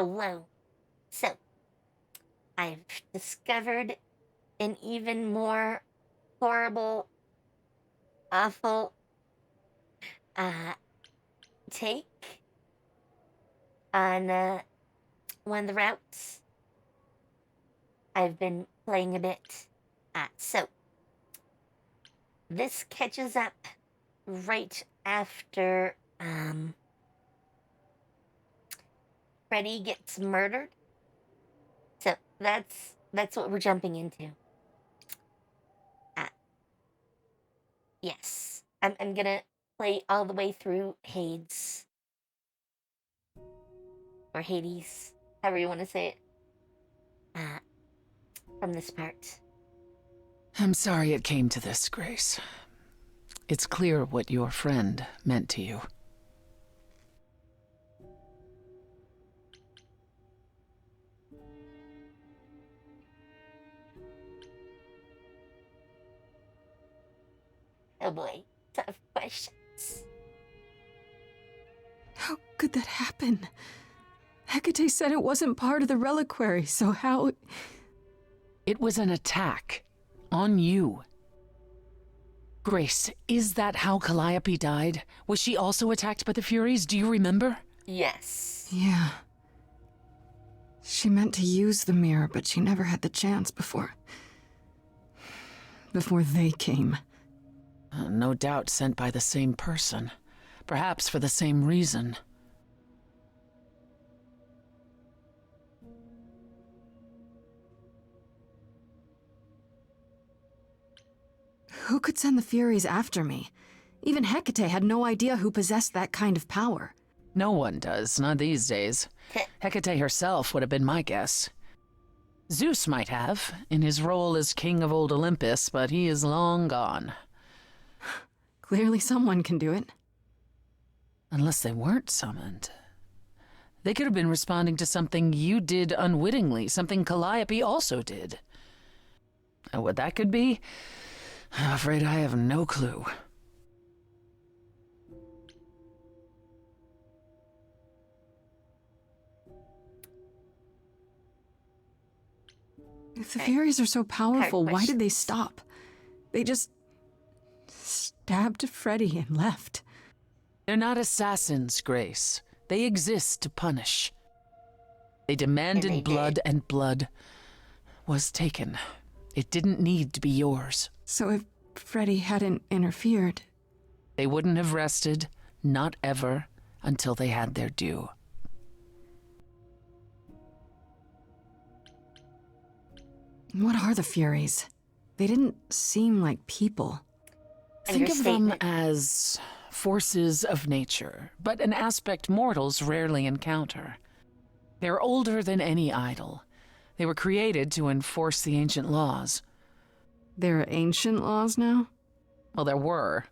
Hello. So, I've discovered an even more horrible, awful, uh, take on, one of the routes. I've been playing a bit. So, this catches up right after, Freddy gets murdered. So, that's what we're jumping into. Yes. I'm gonna play all the way through Hades. Or Hades, however you want to say it. From this part. I'm sorry it came to this, Grace. It's clear what your friend meant to you. Oh boy, tough questions. How could that happen? Hecate said it wasn't part of the reliquary, so how... It was an attack. On you. Grace, is that how Calliope died? Was she also attacked by the Furies? Do you remember? Yes. Yeah. She meant to use the mirror, but she never had the chance before they came. No doubt sent by the same person. Perhaps for the same reason. Who could send the Furies after me? Even Hecate had no idea who possessed that kind of power. No one does, not these days. Hecate herself would have been my guess. Zeus might have, in his role as king of old Olympus, but he is long gone. Clearly someone can do it. Unless they weren't summoned. They could have been responding to something you did unwittingly, something Calliope also did. And what that could be, I'm afraid I have no clue. If the Furies are so powerful, why did they stop? They just stabbed Freddy and left. They're not assassins, Grace. They exist to punish. They demanded blood, and blood was taken. It didn't need to be yours. So if Freddy hadn't interfered... They wouldn't have rested, not ever, until they had their due. What are the Furies? They didn't seem like people. Think of them as forces of nature, but an aspect mortals rarely encounter. They're older than any idol. They were created to enforce the ancient laws. There are ancient laws now? Well, there were.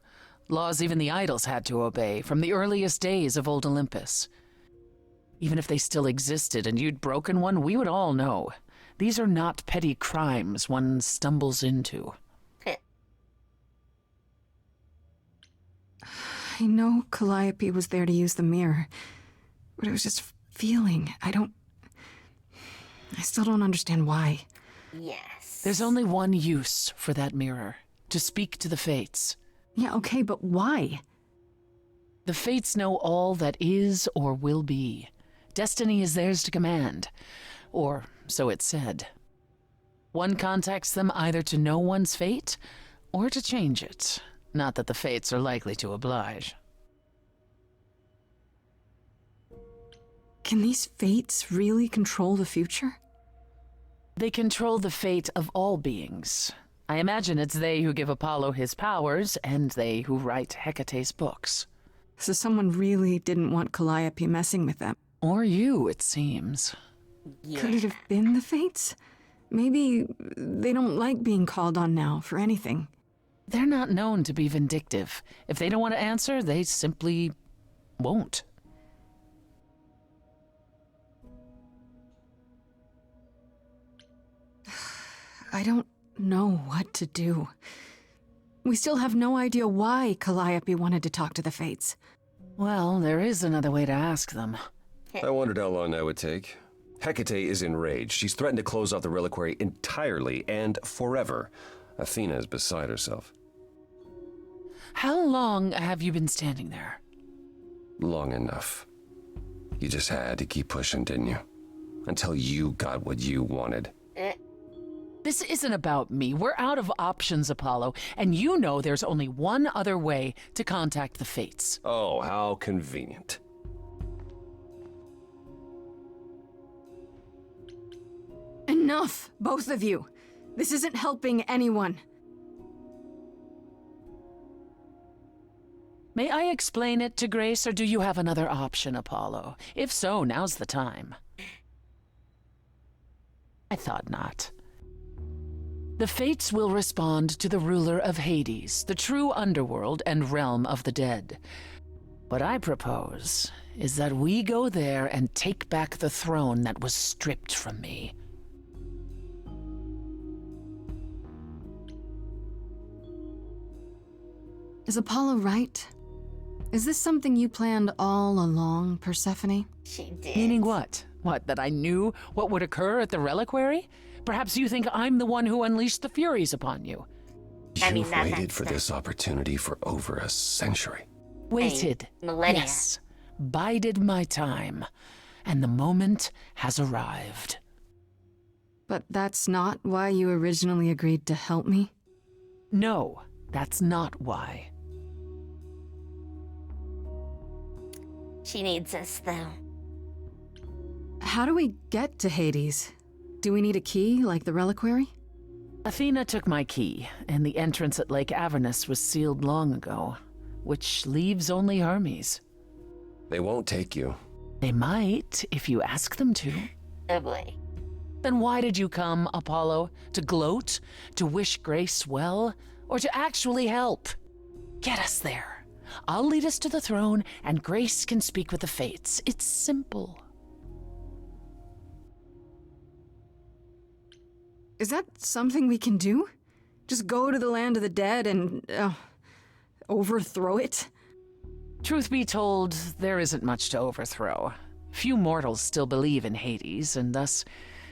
Laws even the idols had to obey, from the earliest days of old Olympus. Even if they still existed and you'd broken one, we would all know. These are not petty crimes one stumbles into. I know Calliope was there to use the mirror, but it was just feeling. I still don't understand why. Yes. There's only one use for that mirror, to speak to the Fates. Yeah, okay, but why? The Fates know all that is or will be. Destiny is theirs to command, or so it's said. One contacts them either to know one's fate, or to change it. Not that the Fates are likely to oblige. Can these Fates really control the future? They control the fate of all beings. I imagine it's they who give Apollo his powers, and they who write Hecate's books. So someone really didn't want Calliope messing with them. Or you, it seems. Yeah. Could it have been the Fates? Maybe they don't like being called on now for anything. They're not known to be vindictive. If they don't want to answer, they simply won't. I don't know what to do. We still have no idea why Calliope wanted to talk to the Fates. Well, there is another way to ask them. I wondered how long that would take. Hecate is enraged. She's threatened to close off the reliquary entirely and forever. Athena is beside herself. How long have you been standing there? Long enough. You just had to keep pushing, didn't you? Until you got what you wanted. This isn't about me. We're out of options, Apollo, and you know there's only one other way to contact the Fates. Oh, how convenient. Enough, both of you. This isn't helping anyone. May I explain it to Grace, or do you have another option, Apollo? If so, now's the time. I thought not. The Fates will respond to the ruler of Hades, the true underworld and realm of the dead. What I propose is that we go there and take back the throne that was stripped from me. Is Apollo right? Is this something you planned all along, Persephone? She did. Meaning what? What, that I knew what would occur at the reliquary? Perhaps you think I'm the one who unleashed the Furies upon you. You've waited for this opportunity for over a century. Waited. Millennia. Yes. Bided my time. And the moment has arrived. But that's not why you originally agreed to help me? No, that's not why. She needs us, though. How do we get to Hades? Do we need a key, like the reliquary? Athena took my key, and the entrance at Lake Avernus was sealed long ago, which leaves only Hermes. They won't take you. They might, if you ask them to. Oh boy. Then why did you come, Apollo? To gloat? To wish Grace well? Or to actually help? Get us there. I'll lead us to the throne, and Grace can speak with the Fates. It's simple. Is that something we can do? Just go to the land of the dead and, overthrow it? Truth be told, there isn't much to overthrow. Few mortals still believe in Hades, and thus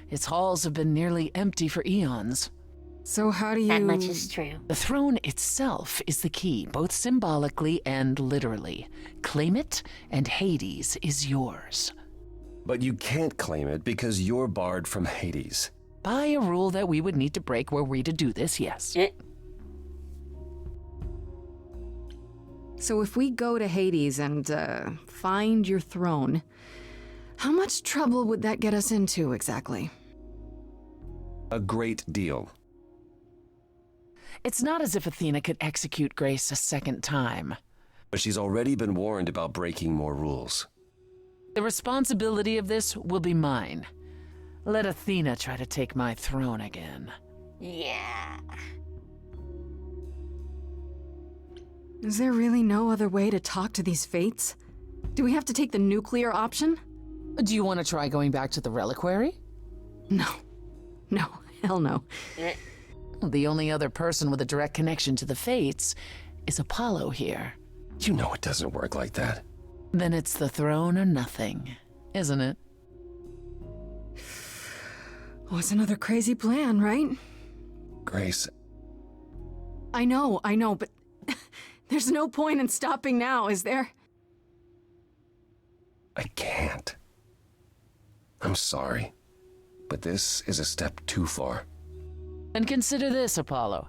its halls have been nearly empty for eons. So how do you... That much is true. The throne itself is the key, both symbolically and literally. Claim it, and Hades is yours. But you can't claim it because you're barred from Hades. By a rule that we would need to break were we to do this, yes. So if we go to Hades and, find your throne, how much trouble would that get us into, exactly? A great deal. It's not as if Athena could execute Grace a second time. But she's already been warned about breaking more rules. The responsibility of this will be mine. Let Athena try to take my throne again. Yeah. Is there really no other way to talk to these Fates? Do we have to take the nuclear option? Do you want to try going back to the reliquary? No. No, hell no. The only other person with a direct connection to the Fates is Apollo here. You know it doesn't work like that. Then it's the throne or nothing, isn't it? Oh, it's another crazy plan, right? Grace, I know, but there's no point in stopping now, is there? I can't. I'm sorry, but this is a step too far. And consider this, Apollo.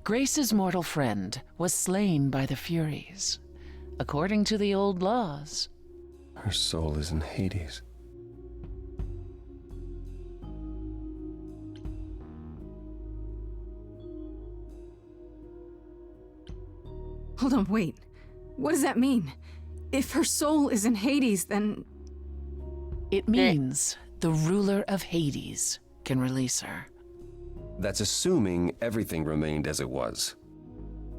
Grace's mortal friend was slain by the Furies, according to the old laws. Her soul is in Hades. Hold on, wait. What does that mean? If her soul is in Hades, then... It means the ruler of Hades can release her. That's assuming everything remained as it was.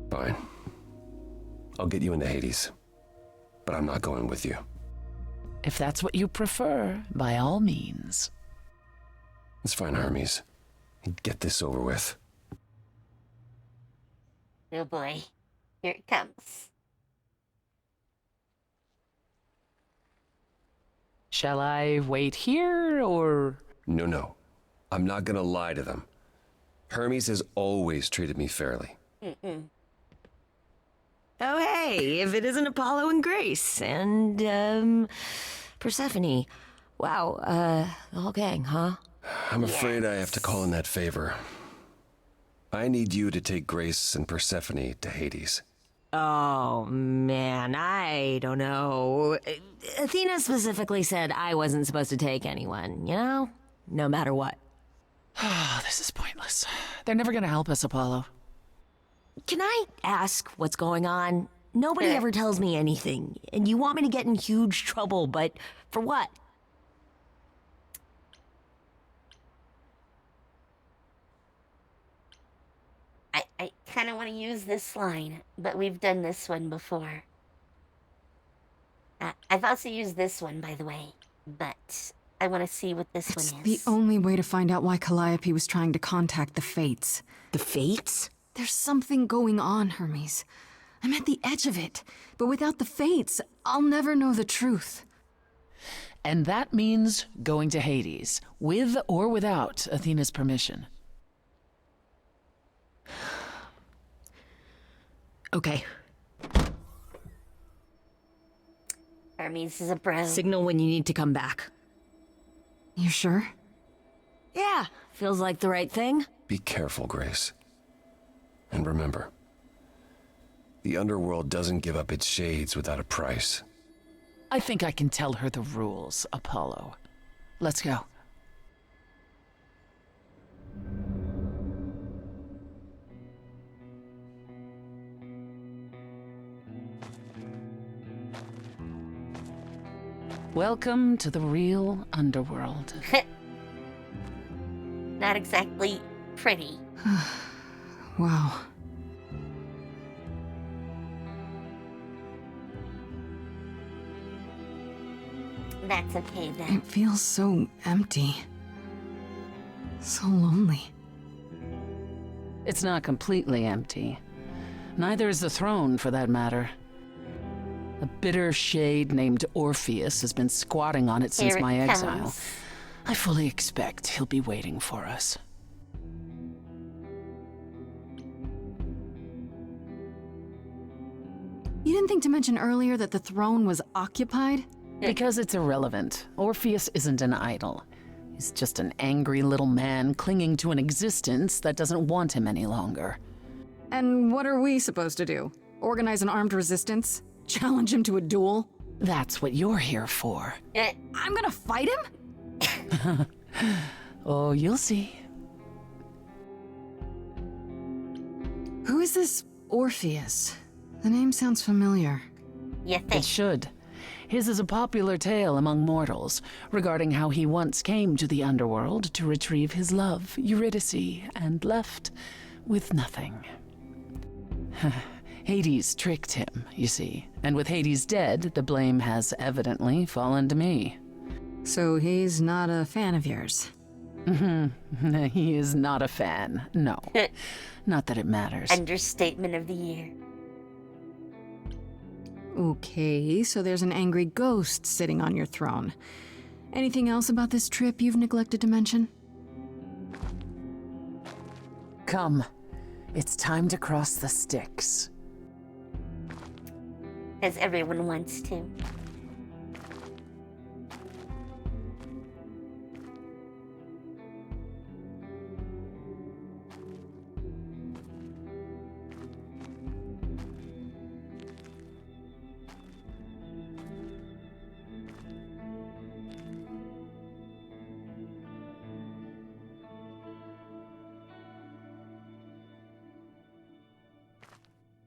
Fine. I'll get you into Hades. But I'm not going with you. If that's what you prefer, by all means. It's fine, Hermes. Get this over with. Oh boy. Here it comes. Shall I wait here, or... No. I'm not gonna lie to them. Hermes has always treated me fairly. Oh, hey, if it isn't Apollo and Grace, and, Persephone. Wow, the whole gang, huh? I'm afraid I have to call in that favor. I need you to take Grace and Persephone to Hades. Oh, man, I don't know. Athena specifically said I wasn't supposed to take anyone, you know? No matter what. Oh, this is pointless. They're never gonna help us, Apollo. Can I ask what's going on? Nobody ever tells me anything, and you want me to get in huge trouble, but for what? I kind of want to use this line, but we've done this one before. I've also used this one, by the way, but I want to see what this It's one the is. only way to find out why Calliope was trying to contact the Fates. The Fates? There's something going on, Hermes. I'm at the edge of it, but without the Fates, I'll never know the truth. And that means going to Hades, with or without Athena's permission. Okay. Hermes is a bro. Signal when you need to come back. You sure? Yeah, feels like the right thing. Be careful, Grace. And remember, the underworld doesn't give up its shades without a price. I think I can tell her the rules, Apollo. Let's go. Welcome to the real underworld. Not exactly pretty. Wow. That's okay then. It feels so empty. So lonely. It's not completely empty. Neither is the throne, for that matter. A bitter shade named Orpheus has been squatting on it since Here it my exile. comes. I fully expect he'll be waiting for us. You didn't think to mention earlier that the throne was occupied? Because it's irrelevant. Orpheus isn't an idol. He's just an angry little man clinging to an existence that doesn't want him any longer. And what are we supposed to do? Organize an armed resistance? Challenge him to a duel? That's what you're here for. I'm gonna fight him? Oh, you'll see. Who is this Orpheus? The name sounds familiar. You It think? should. His is a popular tale among mortals regarding how he once came to the underworld to retrieve his love, Eurydice, and left with nothing. Hades tricked him, you see, and with Hades dead, the blame has evidently fallen to me. So he's not a fan of yours? He is not a fan, no. Not that it matters. Understatement of the year. Okay, so there's an angry ghost sitting on your throne. Anything else about this trip you've neglected to mention? Come, it's time to cross the Styx. As everyone wants to.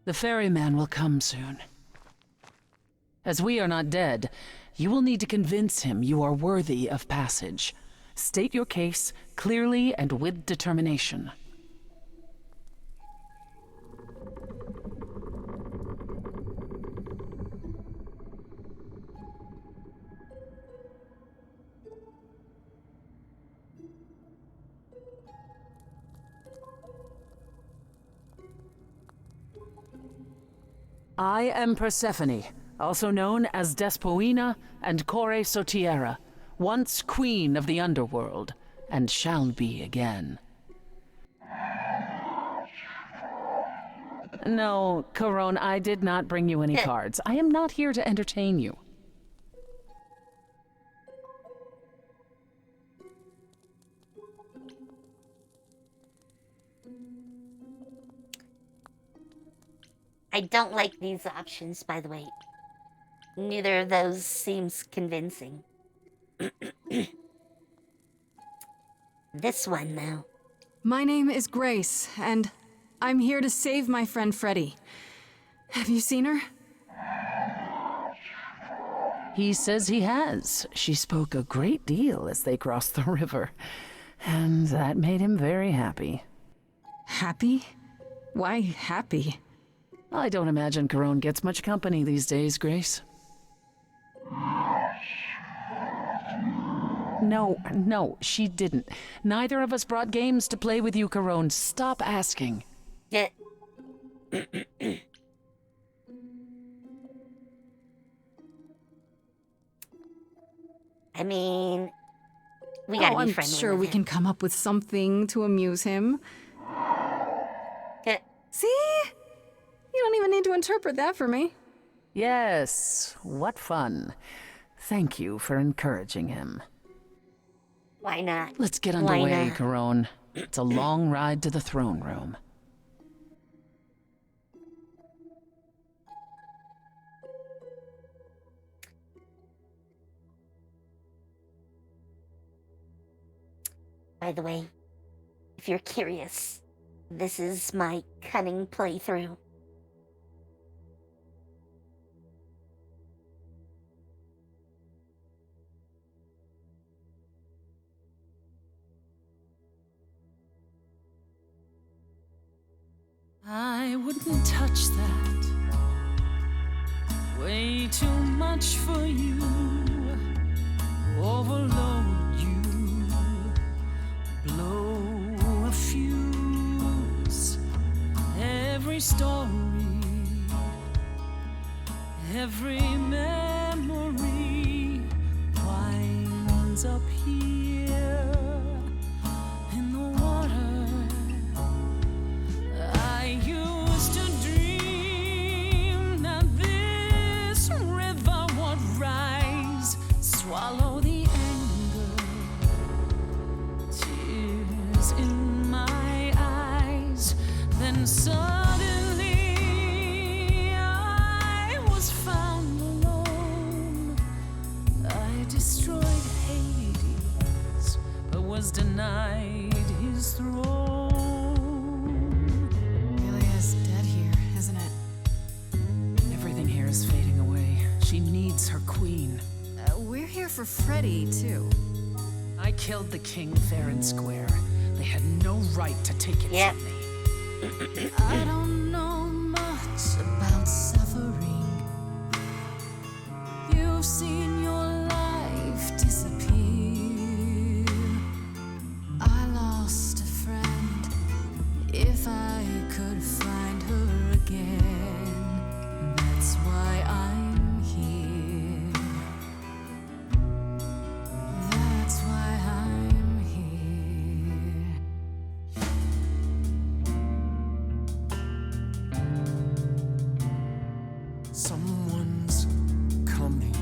The ferryman will come soon. As we are not dead, you will need to convince him you are worthy of passage. State your case clearly and with determination. I am Persephone, also known as Despoina and Kore Sotiera, once queen of the underworld, and shall be again. No, Corone, I did not bring you any cards. I am not here to entertain you. I don't like these options, by the way. Neither of those seems convincing. This one, though. My name is Grace, and I'm here to save my friend Freddie. Have you seen her? He says he has. She spoke a great deal as they crossed the river, and that made him very happy. Happy? Why happy? I don't imagine Corone gets much company these days, Grace. No, she didn't. Neither of us brought games to play with you, Corone. Stop asking. Yeah. I mean, we gotta be I'm friendly sure with we him. can come up with something to amuse him. Yeah. See? You don't even need to interpret that for me. Yes, what fun. Thank you for encouraging him. Why not? Let's get Why underway, not? Corone. It's a long ride to the throne room. By the way, if you're curious, this is my cunning playthrough. I wouldn't touch that. Way too much for you. Overload you. Blow a fuse. Every story, every memory winds up here in the water. I used to dream that this river would rise, swallow the anger, tears in my eyes. Then suddenly I was found alone. I destroyed Hades, but was denied his throne. Ilia's dead here, isn't it? Everything here is fading away. She needs her queen. We're here for Freddie, too. I killed the king fair and square. They had no right to take it Yep. from me. I don't know much about suffering. You've seen your life disappear. I lost a friend. If I could find her again, that's why I'm here. That's why I'm here. Someone's coming.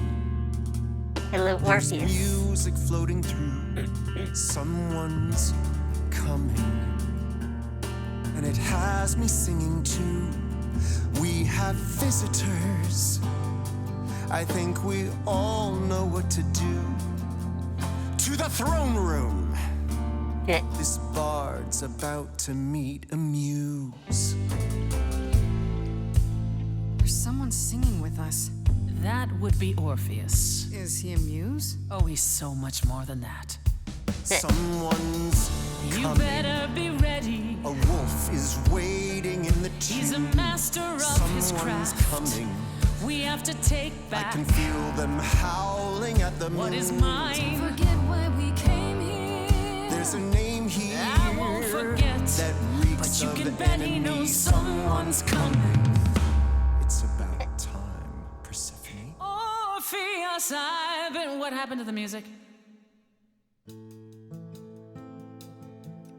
Hello, There's Orpheus. music floating through. Someone's coming. And it has me singing too. We have visitors. I think we all know what to do. To the throne room. Yeah. This bard's about to meet a muse. There's someone singing with us. That would be Orpheus. Is he a muse? Oh, he's so much more than that. Someone's You coming. better be ready. A wolf is waiting in the He's a tube. master of his Someone's craft. coming. We have to take I back can feel them howling at the what moon. is mine. Forget why we came here. There's a name here I won't forget, that reeks but you of can bet he enemy. knows someone's coming. It's about time, Persephone. Orpheus, I've been. What happened to the music?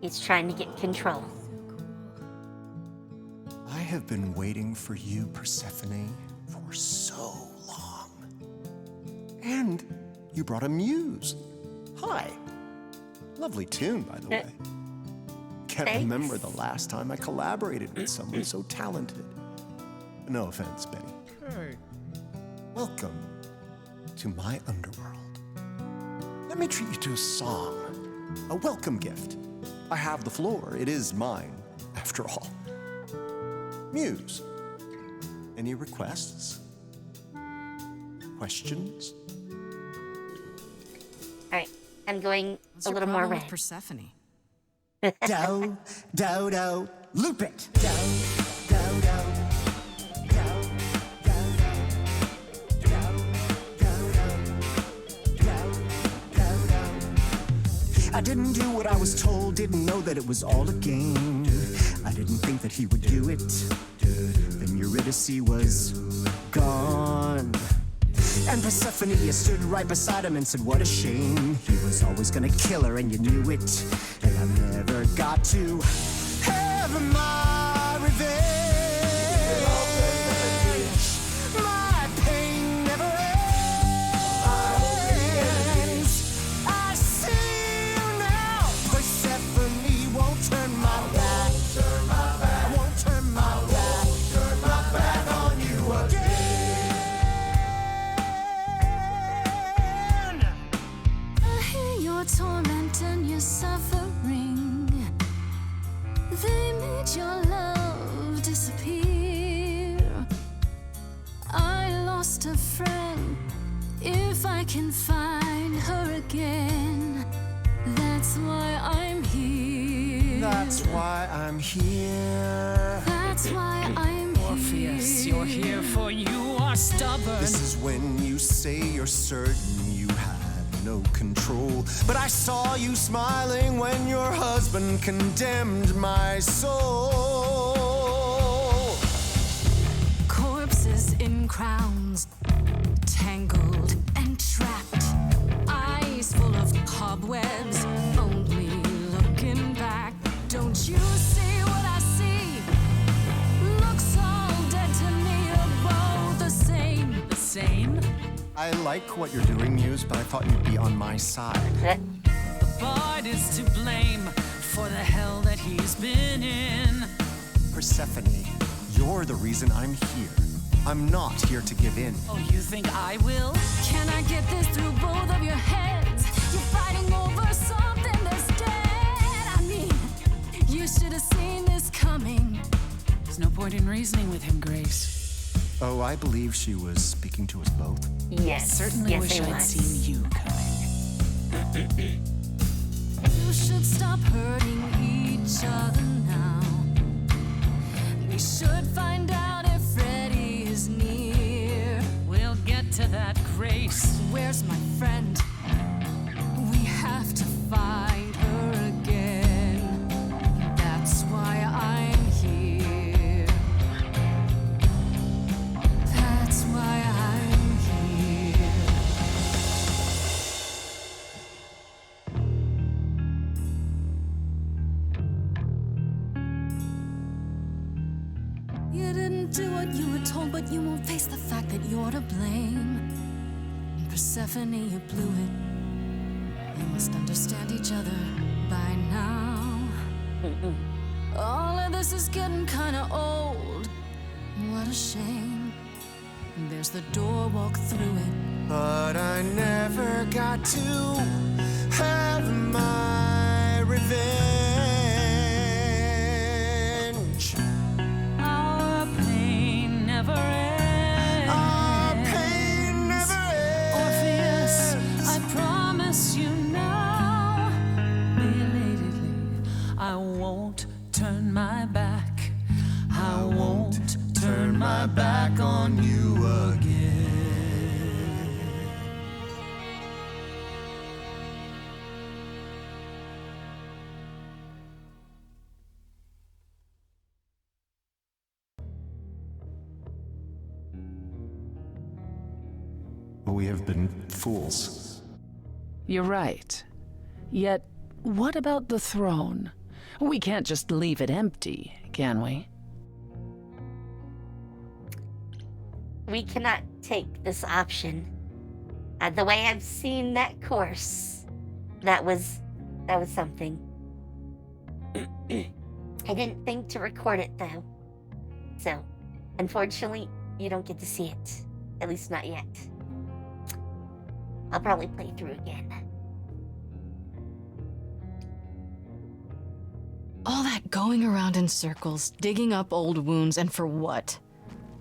He's trying to get control. I have been waiting for you, Persephone, for so long. And you brought a muse. Hi. Lovely tune, by the way. Can't Thanks. remember the last time I collaborated with someone so talented. No offense, Betty. Welcome to my underworld. Let me treat you to a song, a welcome gift. I have the floor. It is mine, after all. Muse, any requests? Questions? Alright, I'm going What's a your little more problem with red. Persephone? Do, do, do, loop it. Do, do, do. I didn't do what I was told, didn't know that it was all a game. I didn't think that he would do it. Then Eurydice was gone. And Persephone, you stood right beside him and said, what a shame. He was always gonna kill her and you knew it. And I never got to have my revenge. My pain never ends. I see you now. Persephone won't turn my back. I won't turn my back on you again. I hear your torment and your suffering. They made your love disappear. I lost a friend. If I can find her again, that's why I'm here. That's why I'm here. That's why I'm here. Orpheus, you're here for you are stubborn. This is when you say you're certain you had no control. But I saw you smiling when your husband condemned my soul. Corpses in crowns, tangled and trapped. Eyes full of cobwebs, only looking back. Don't you see what I see? Looks all dead to me, you're both the same. The same? I like what you're doing, Muse, but I thought you'd be on my side. The bard is to blame for the hell that he's been in. Persephone, you're the reason I'm here. I'm not here to give in. Oh, you think I will? Can I get this through both of your heads? You're fighting over something that's dead. I mean, you should have seen this coming. There's no point in reasoning with him, Grace. Oh, I believe she was speaking to us both. Yes. Certainly yes, wish it I'd was. seen you coming. You should stop hurting each other now. We should find out if Freddy is near. We'll get to that, Grace. Where's my friend? We have to find her again. That's why I'm here. That's why I'm here. You didn't do what you were told, but you won't face the fact that you're to blame. Persephone, you blew it. You must understand each other by now. All of this is getting kinda old. What a shame. There's the door, walk through it. But I never got to have my revenge. Our pain never ends. Our pain never Orpheus, ends. I promise you now, belatedly, I won't turn my back. I won't turn my back on you again. We have been fools. You're right. Yet, what about the throne? We can't just leave it empty, can we? We cannot take this option. The way I've seen that course, that was something. I didn't think to record it though. So, unfortunately, you don't get to see it. At least not yet. I'll probably play through again. All that going around in circles, digging up old wounds, and for what?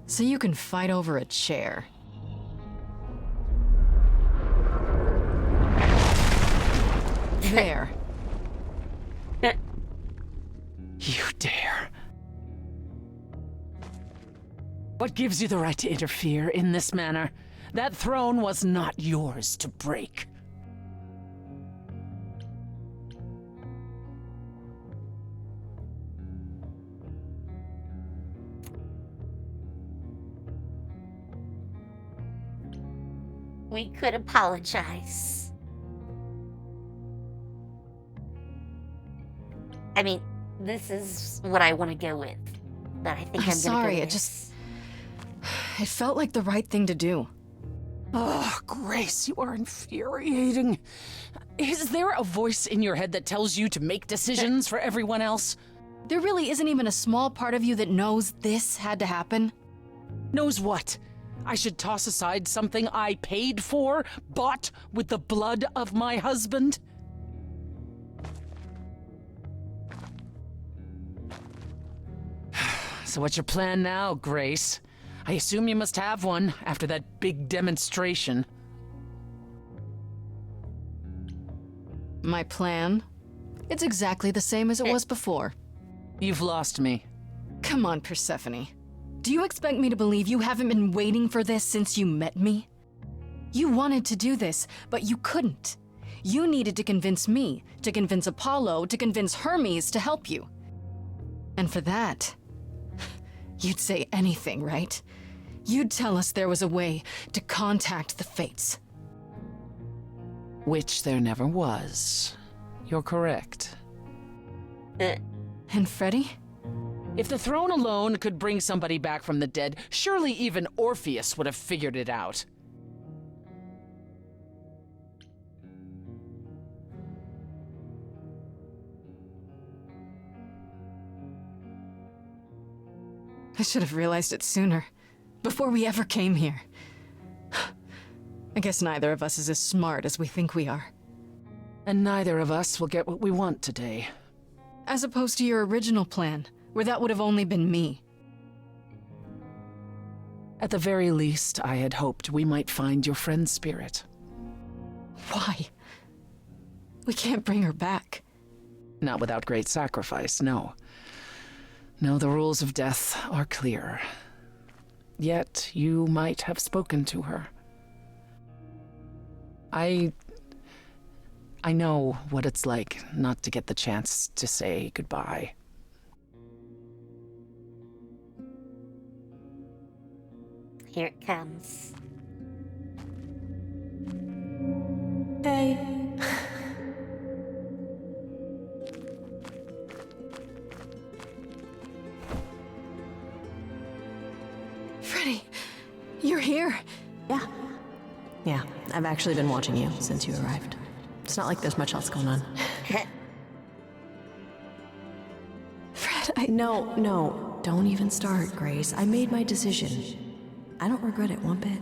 So you can fight over a chair. There. You dare. What gives you the right to interfere in this manner? That throne was not yours to break. We could apologize. I mean, this is what I want to go with. But I think I'm gonna sorry, go it with just... It felt like the right thing to do. Oh, Grace, you are infuriating. Is there a voice in your head that tells you to make decisions for everyone else? There really isn't even a small part of you that knows this had to happen. Knows what? I should toss aside something I paid for, bought with the blood of my husband? So what's your plan now, Grace? I assume you must have one after that big demonstration. My plan? It's exactly the same as it was before. You've lost me. Come on, Persephone. Do you expect me to believe you haven't been waiting for this since you met me? You wanted to do this, but you couldn't. You needed to convince me, to convince Apollo, to convince Hermes to help you. And for that, you'd say anything, right? You'd tell us there was a way to contact the Fates. Which there never was. You're correct. And Freddy? If the throne alone could bring somebody back from the dead, surely even Orpheus would have figured it out. I should have realized it sooner, before we ever came here. I guess neither of us is as smart as we think we are. And neither of us will get what we want today. As opposed to your original plan, where that would have only been me. At the very least, I had hoped we might find your friend's spirit. Why? We can't bring her back. Not without great sacrifice, no. No, the rules of death are clear. Yet, you might have spoken to her. I know what it's like not to get the chance to say goodbye. Here it comes. Hey. Freddy, you're here. Yeah, I've actually been watching you since you arrived. It's not like there's much else going on. Fred, No, don't even start, Grace. I made my decision. I don't regret it one bit.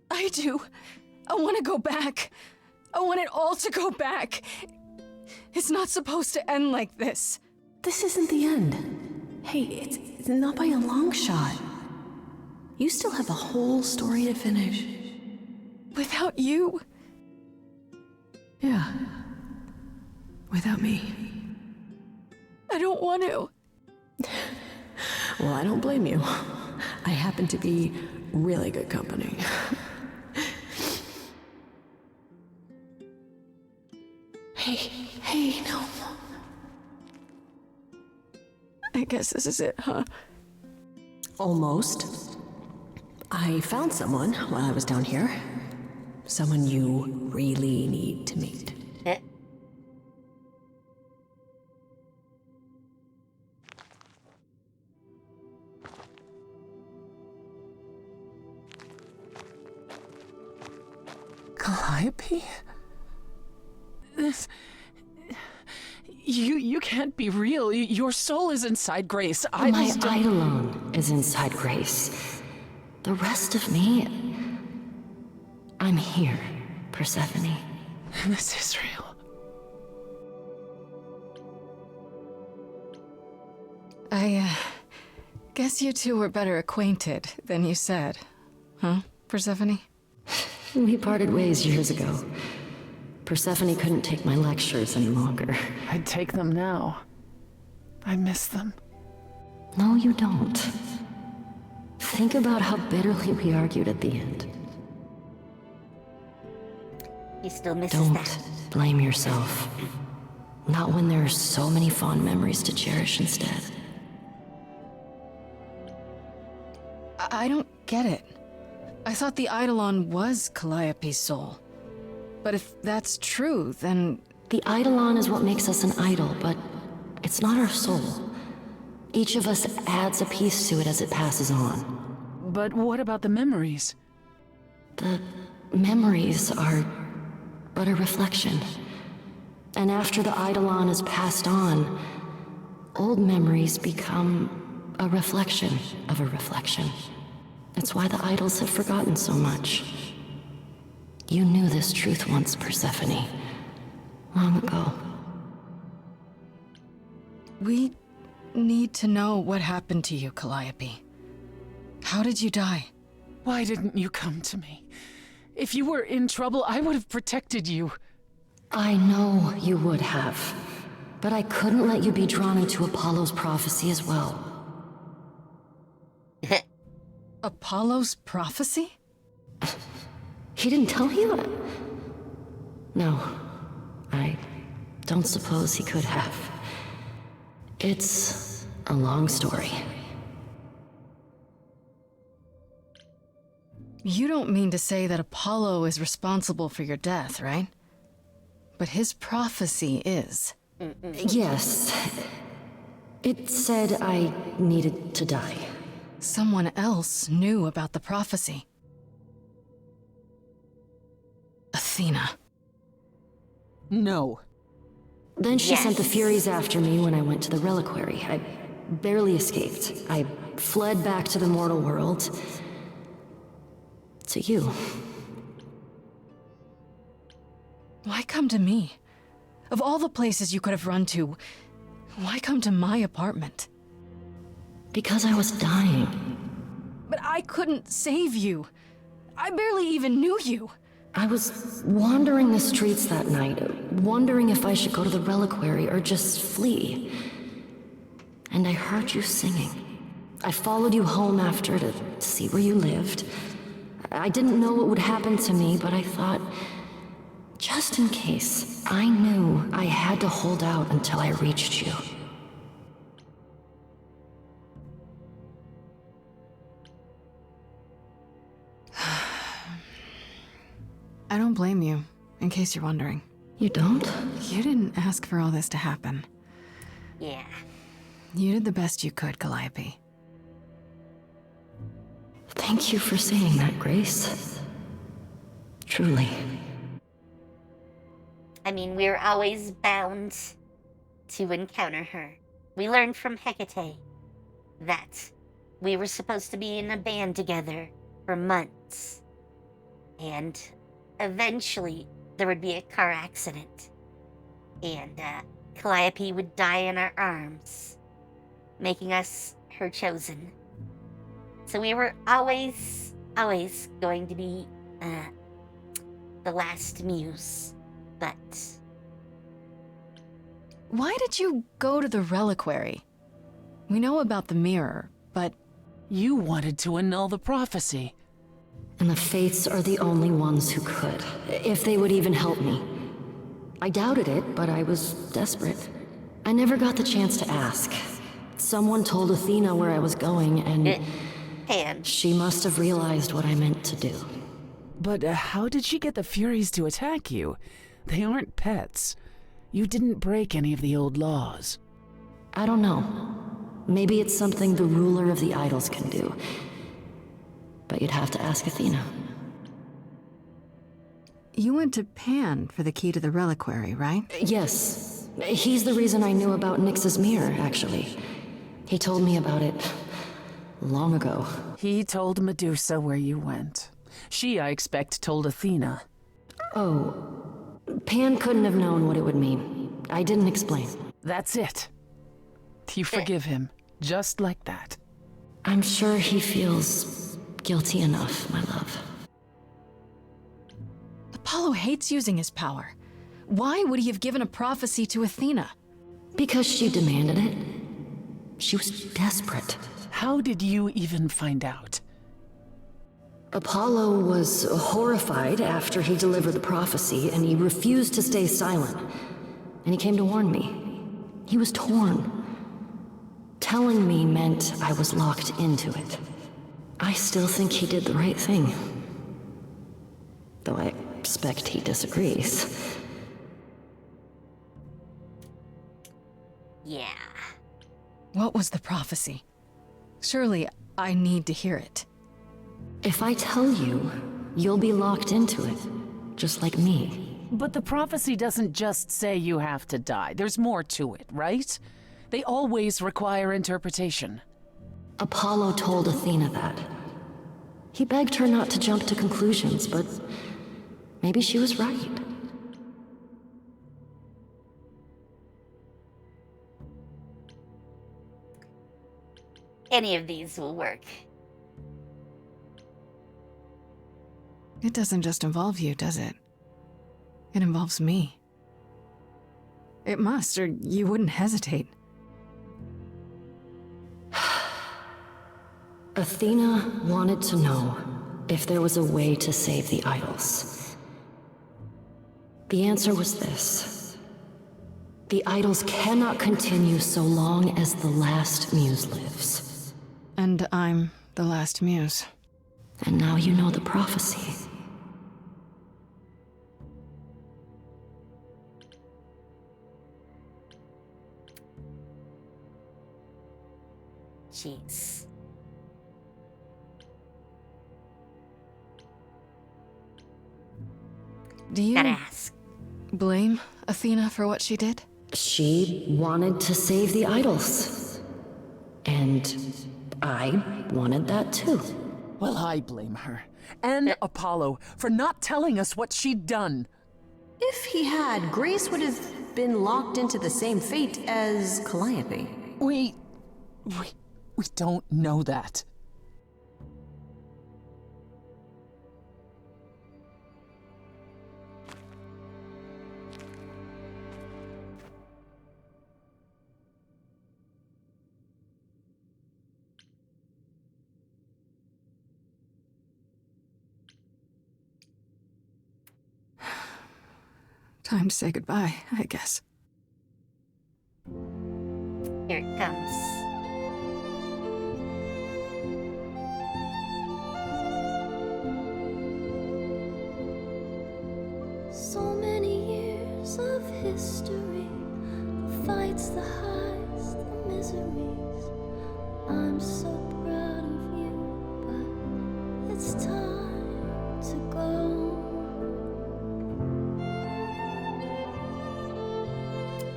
I do. I want to go back. I want it all to go back. It's not supposed to end like this. This isn't the end. Hey, it's not by a long shot. You still have a whole story to finish. Without you? Yeah. Without me. I don't want to. Well, I don't blame you. I happen to be really good company. Hey, no. I guess this is it, huh? Almost. I found someone while I was down here. Someone you really need to meet. Eh, Calliope? This... You can't be real. Your soul is inside Grace. I My just don't... Eidolon is inside Grace. The rest of me... I'm here, Persephone. This is real. I guess you two were better acquainted than you said. Huh, Persephone? We parted ways years ago. Persephone couldn't take my lectures any longer. I'd take them now. I miss them. No, you don't. Think about how bitterly we argued at the end. he still misses Don't that. blame yourself. Not when there are so many fond memories to cherish instead. I don't get it. I thought the Eidolon was Calliope's soul. But if that's true, then... The Eidolon is what makes us an idol, but it's not our soul. Each of us adds a piece to it as it passes on. But what about the memories? The memories are but a reflection. And after the Eidolon is passed on, old memories become a reflection of a reflection. That's why the idols have forgotten so much. You knew this truth once, Persephone. Long ago. We need to know what happened to you, Calliope. How did you die? Why didn't you come to me? If you were in trouble, I would have protected you. I know you would have. But I couldn't let you be drawn into Apollo's prophecy as well. Apollo's prophecy? He didn't tell you that? No. I don't suppose he could have. It's a long story. You don't mean to say that Apollo is responsible for your death, right? But his prophecy is. Yes. It said I needed to die. Someone else knew about the prophecy. Athena. No. Then she Yes. sent the Furies after me when I went to the reliquary. I barely escaped. I fled back to the mortal world. To you. Why come to me? Of all the places you could have run to, why come to my apartment? Because I was dying. But I couldn't save you. I barely even knew you. I was wandering the streets that night, wondering if I should go to the reliquary or just flee. And I heard you singing. I followed you home after to see where you lived. I didn't know what would happen to me, but I thought, just in case, I knew I had to hold out until I reached you. I don't blame you, in case you're wondering. You don't? You didn't ask for all this to happen. Yeah. You did the best you could, Calliope. Thank you for saying that, Grace. Truly. I mean, we're always bound to encounter her. We learned from Hecate that we were supposed to be in a band together for months. And eventually, there would be a car accident. And Calliope would die in our arms, making us her chosen. So we were always going to be the last muse. But Why did you go to the reliquary? We know about the mirror, but You wanted to annul the prophecy. And the Fates are the only ones who could, if they would even help me. I doubted it, but I was desperate. I never got the chance to ask. Someone told Athena where I was going, and Pan. She must have realized what I meant to do. But how did she get the Furies to attack you? They aren't pets. You didn't break any of the old laws. I don't know. Maybe it's something the ruler of the idols can do. But you'd have to ask Athena. You went to Pan for the key to the reliquary, right? Yes. He's the reason I knew about Nyx's mirror, actually. He told me about it long ago. He told Medusa where you went. She, I expect, told Athena. Oh. Pan couldn't have known what it would mean. I didn't explain. That's it. You forgive him, just like that. I'm sure he feels guilty enough, my love. Apollo hates using his power. Why would he have given a prophecy to Athena? Because she demanded it. She was desperate. How did you even find out? Apollo was horrified after he delivered the prophecy, and he refused to stay silent. And he came to warn me. He was torn. Telling me meant I was locked into it. I still think he did the right thing. Though I expect he disagrees. Yeah. What was the prophecy? Surely I need to hear it. If I tell you, you'll be locked into it, just like me. But the prophecy doesn't just say you have to die. There's more to it, right? They always require interpretation. Apollo told Athena that. He begged her not to jump to conclusions, but maybe she was right. Any of these will work. It doesn't just involve you, does it? It involves me. It must, or you wouldn't hesitate. Athena wanted to know if there was a way to save the idols. The answer was this. The idols cannot continue so long as the last muse lives. And I'm the last muse. And now you know the prophecy. Jeez. Do you Gotta ask. blame Athena for what she did? She wanted to save the idols. And I wanted that too. Well, I blame her. And Apollo for not telling us what she'd done. If he had, Grace would have been locked into the same fate as Calliope. We don't know that. Time to say goodbye, I guess. Here it comes. So many years of history, the fights, the highs, the miseries. I'm so proud of you, but it's time to go.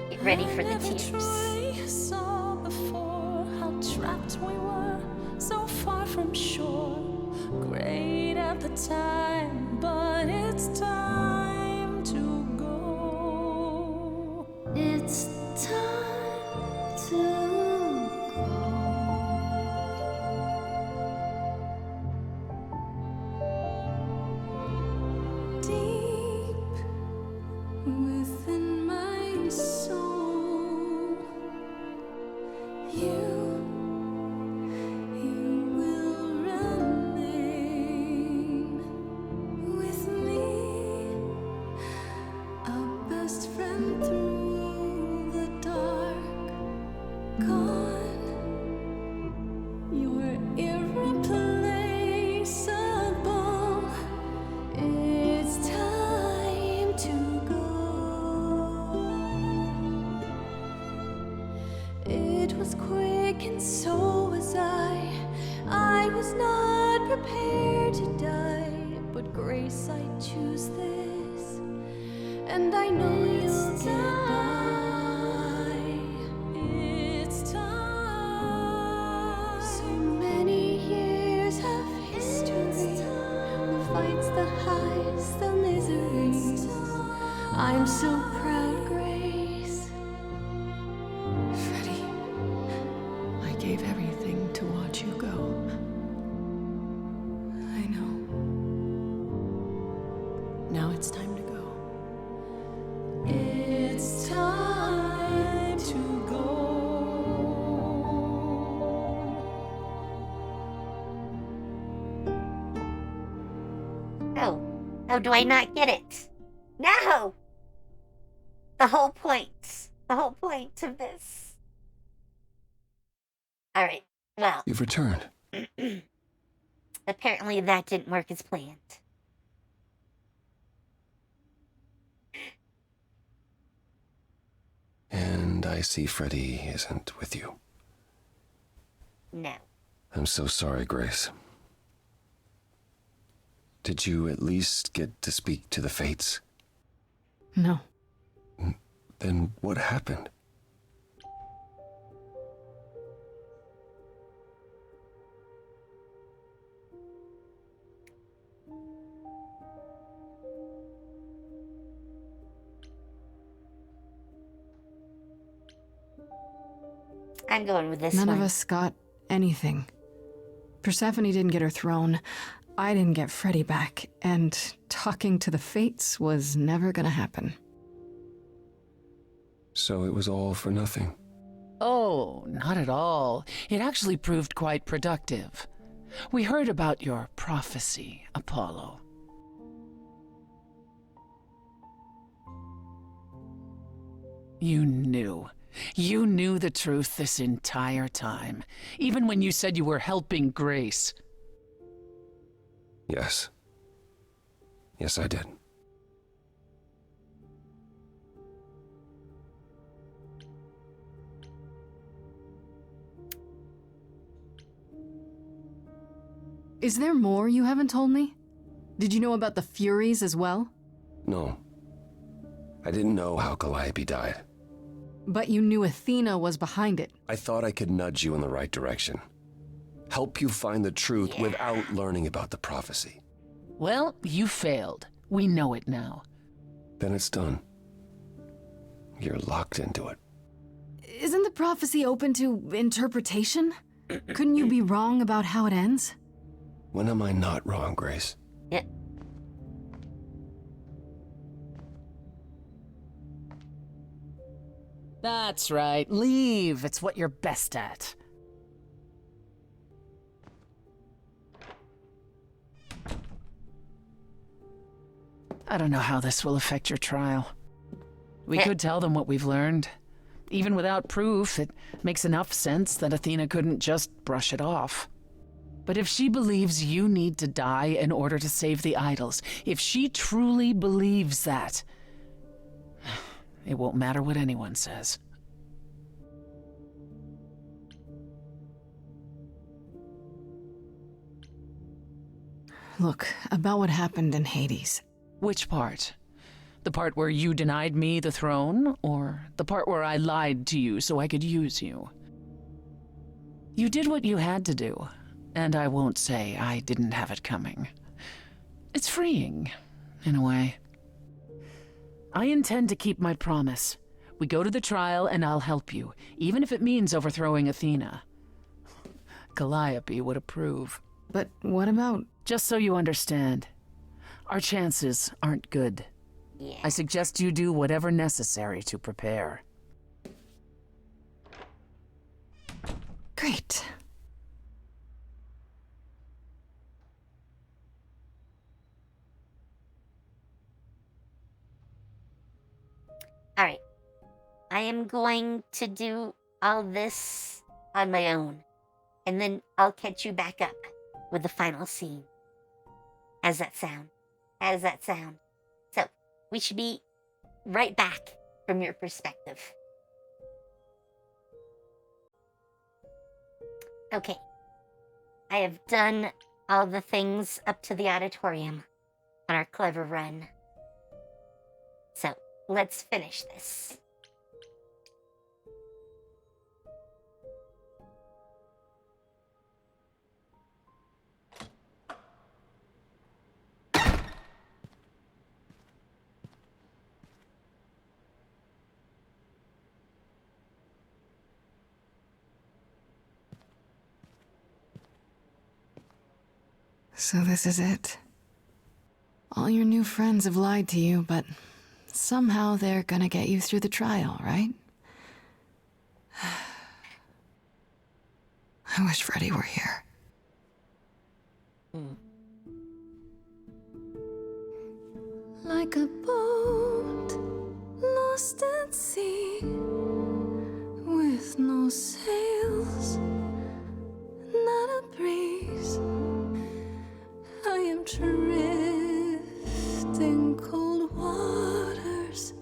Get ready for the tears. Saw before how trapped we were, so far from shore. Great at the time, but it's time to go. It's time to go. Deep within my soul, you will remain. choose this, and I know you'll get by. It's time. So many years of history, the fights, the highs, the miseries. I'm so proud, Grace. Freddie, I gave everything to watch you go. I know. Now it's time to go. It's time to go. Oh, do I not get it? No! The whole point of this. Alright, well, You've returned. apparently that didn't work as planned. And I see Freddy isn't with you. No. I'm so sorry, Grace. Did you at least get to speak to the Fates? No. Then what happened? I'm going with this None one. of us got anything. Persephone didn't get her throne. I didn't get Freddy back. And talking to the Fates was never gonna happen. So it was all for nothing. Oh, not at all. It actually proved quite productive. We heard about your prophecy, Apollo. You knew. You knew the truth this entire time, even when you said you were helping Grace. Yes. Yes, I did. Is there more you haven't told me? Did you know about the Furies as well? No. I didn't know how Calliope died. But you knew Athena was behind it. I thought I could nudge you in the right direction. Help you find the truth without learning about the prophecy. Well, you failed. We know it now. Then it's done. You're locked into it. Isn't the prophecy open to interpretation? Couldn't you be wrong about how it ends? When am I not wrong, Grace? Yeah. That's right. Leave. It's what you're best at. I don't know how this will affect your trial. We could tell them what we've learned. Even without proof, it makes enough sense that Athena couldn't just brush it off. But if she believes you need to die in order to save the idols, if she truly believes that, it won't matter what anyone says. Look, about what happened in Hades. Which part? The part where you denied me the throne, or the part where I lied to you so I could use you? You did what you had to do, and I won't say I didn't have it coming. It's freeing, in a way. I intend to keep my promise. We go to the trial and I'll help you, even if it means overthrowing Athena. Calliope would approve. But what about... Just so you understand, our chances aren't good. Yeah. I suggest you do whatever necessary to prepare. Great. Alright. I am going to do all this on my own. And then I'll catch you back up with the final scene. How's that sound? How does that sound? So, we should be right back from your perspective. Okay. I have done all the things up to the auditorium. on our clever run. So, let's finish this. So this is it. All your new friends have lied to you, but somehow they're gonna get you through the trial, right? I wish Freddy were here. Like a boat lost at sea, with no sails, not a breeze. I am drifting cold waters,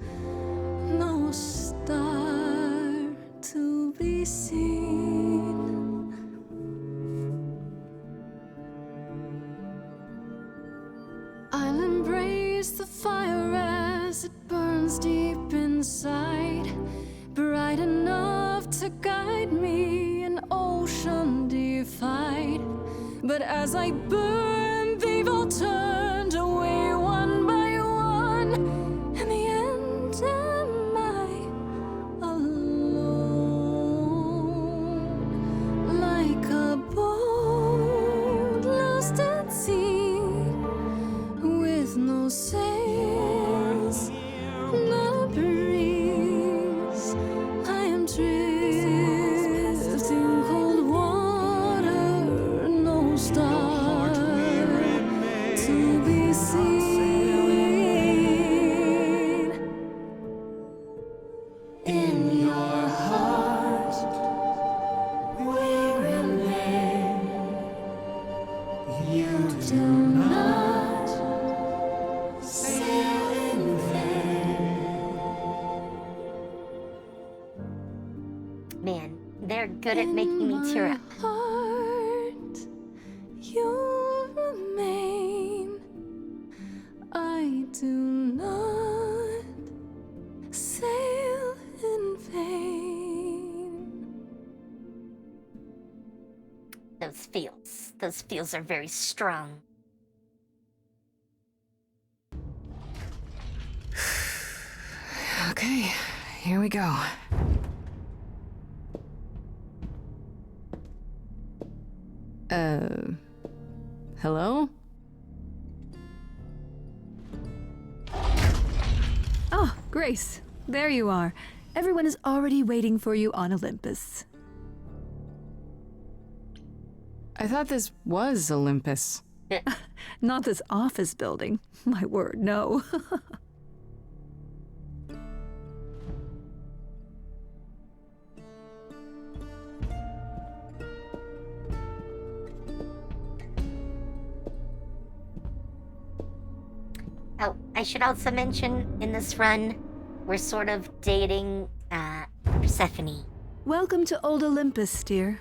no star to be seen. I'll embrace the fire as it burns deep inside, bright enough to guide me, an ocean defied. But as I burn, they've all turned away one by one. In the end, am I alone? Like a boat lost at sea, with no sails, not a breeze. I am drifting cold water, no star to be seen. In your heart, we remain. You do not sail in vain. Man, they're good at making me tear up. Heart, you remain. I do not sail in vain. Those feels are very strong. Okay, here we go. Hello? Oh, Grace, there you are. Everyone is already waiting for you on Olympus. I thought this was Olympus. Not this office building. My word, no. Oh, I should also mention, in this run, we're sort of dating, Persephone. Welcome to Old Olympus, dear.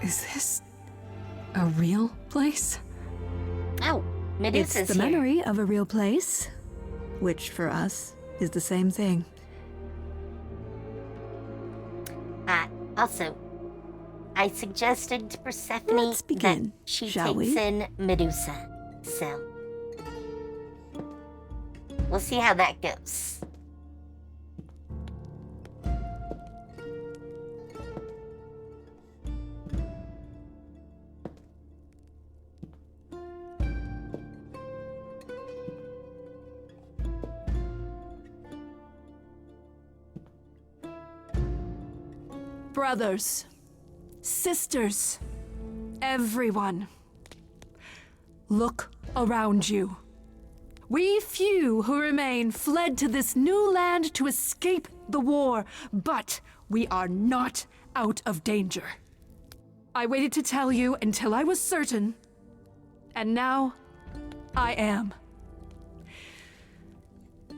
Is this a real place? Oh, Medusa's It's the here. memory of a real place, which for us is the same thing. Also, I suggested to Persephone Let's begin, that she shall takes we? in Medusa. So, we'll see how that goes. Brothers, sisters, everyone, look around you. We few who remain fled to this new land to escape the war, but we are not out of danger. I waited to tell you until I was certain, and now I am.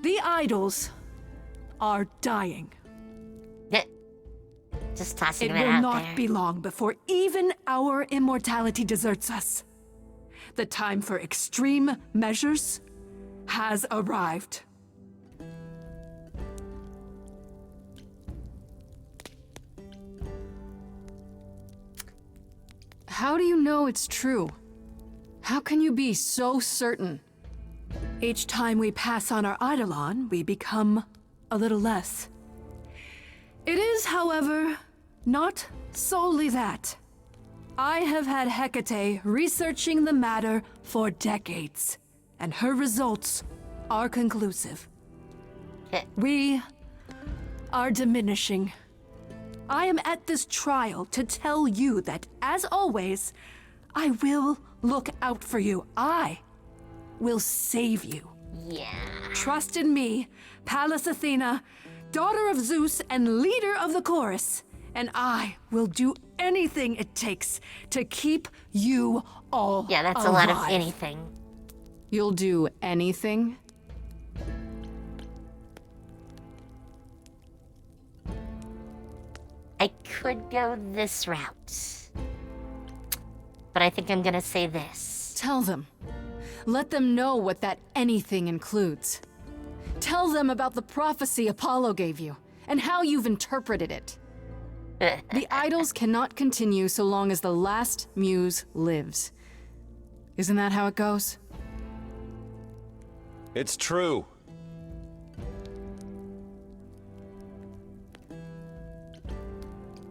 The idols are dying. Just tossing It that will out not there. be long before even our immortality deserts us. The time for extreme measures has arrived. How do you know it's true? How can you be so certain? Each time we pass on our Eidolon, we become a little less. It is, however, not solely that. I have had Hecate researching the matter for decades, and her results are conclusive. We are diminishing. I am at this trial to tell you that, as always, I will look out for you. I will save you. Yeah. Trust in me, Pallas Athena, daughter of Zeus and leader of the chorus, and I will do anything it takes to keep you all Yeah, that's alive. a lot of anything. You'll do anything? I could go this route. But I think I'm gonna say this. Tell them. Let them know what that anything includes. Tell them about the prophecy Apollo gave you, and how you've interpreted it. The idols cannot continue so long as the last muse lives. Isn't that how it goes? It's true.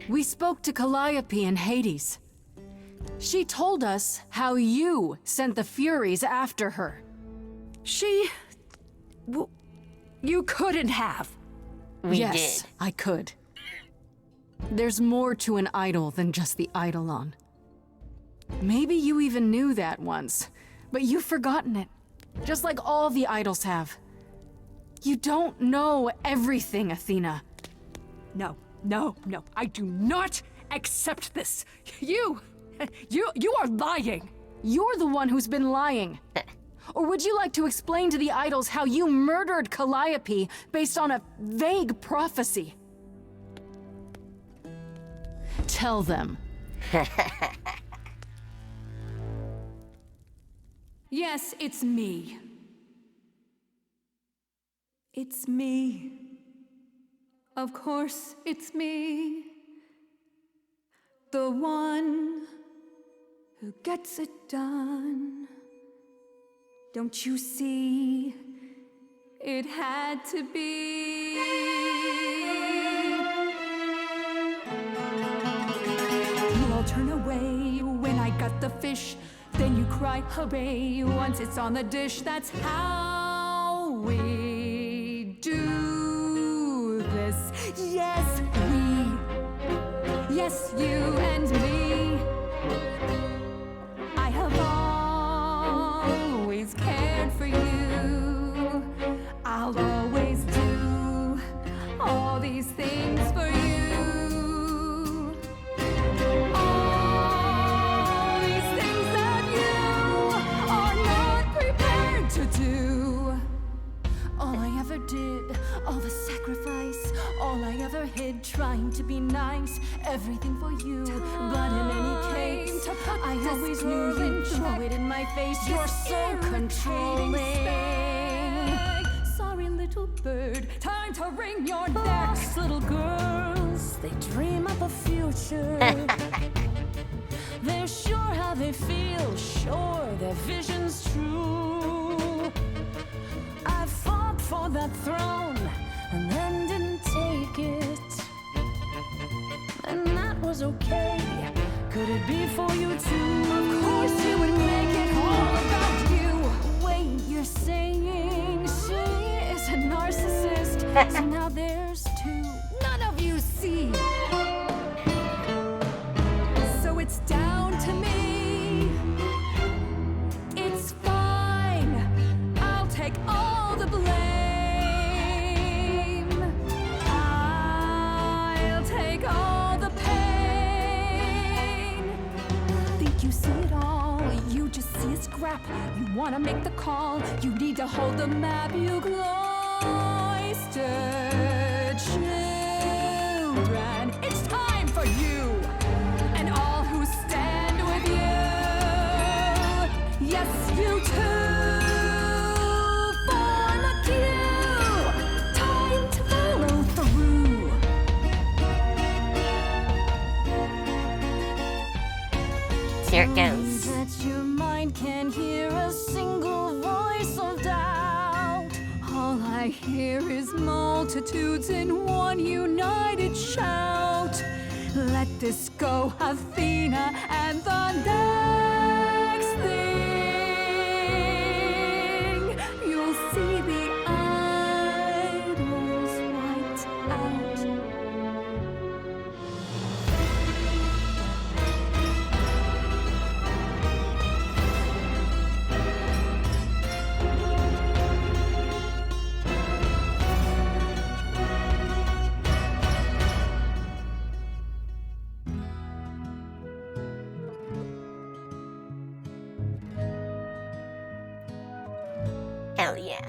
We spoke to Calliope in Hades. She told us how you sent the Furies after her. You couldn't have. We Yes, did. I could. There's more to an idol than just the eidolon. Maybe you even knew that once, but you've forgotten it, just like all the idols have. You don't know everything, Athena. No, I do not accept this. You are lying. You're the one who's been lying. Or would you like to explain to the idols how you murdered Calliope based on a vague prophecy? Tell them. Yes, it's me. It's me. Of course, it's me. The one who gets it done. Don't you see? It had to be. You all turn away when I got the fish. Then you cry, hooray, once it's on the dish. That's how we do this. Yes, we. Yes, you and me. I have always cared for you. I'll always do all these things for you. All these things that you are not prepared to do. All I ever did, all the sacrifice, all I ever hid, trying to be nice, everything for you. But in any case, I always knew you'd throw it in my face. You're so controlling. Sorry, little bird, time to wring your necks. Little girls, they dream up a future. They're sure how they feel, sure their vision's true. I fought for that throne and then didn't take it. And that was okay. Could it be for you too? Of course you would make it all about you. Wait, you're saying she is a narcissist. So now there's two. None of you see. So it's down to me. It's fine. I'll take all the blame. I'll take all the pain. Think you see it all? You just see a scrap. You wanna make the call. You need to hold the map. You cloistered. Here it goes. That your mind can hear a single voice of doubt. All I hear is multitudes in one united shout. Let this go, Athena, and the next thing you'll see the idols wiped out. Hell yeah.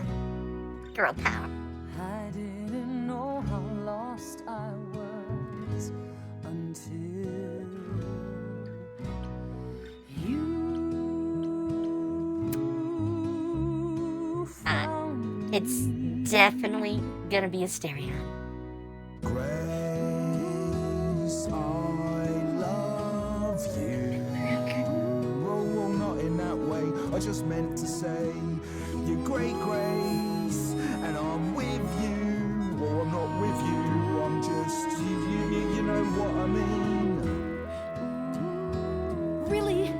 Girl power. I didn't know how lost I was until you found It's me. definitely gonna be a stereo. Grace, I love you. Oh, not in that way. I just meant to say you're great, Grace, and I'm with you, or I'm not with you. I'm just you know what I mean. Really?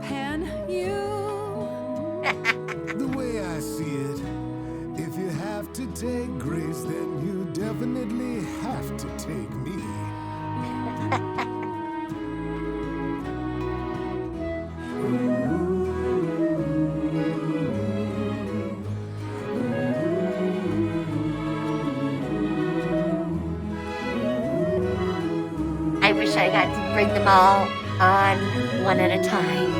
Pan, you? The way I see it, if you have to take Grace, then you definitely have to take me. I wish I got to bring them all on one at a time.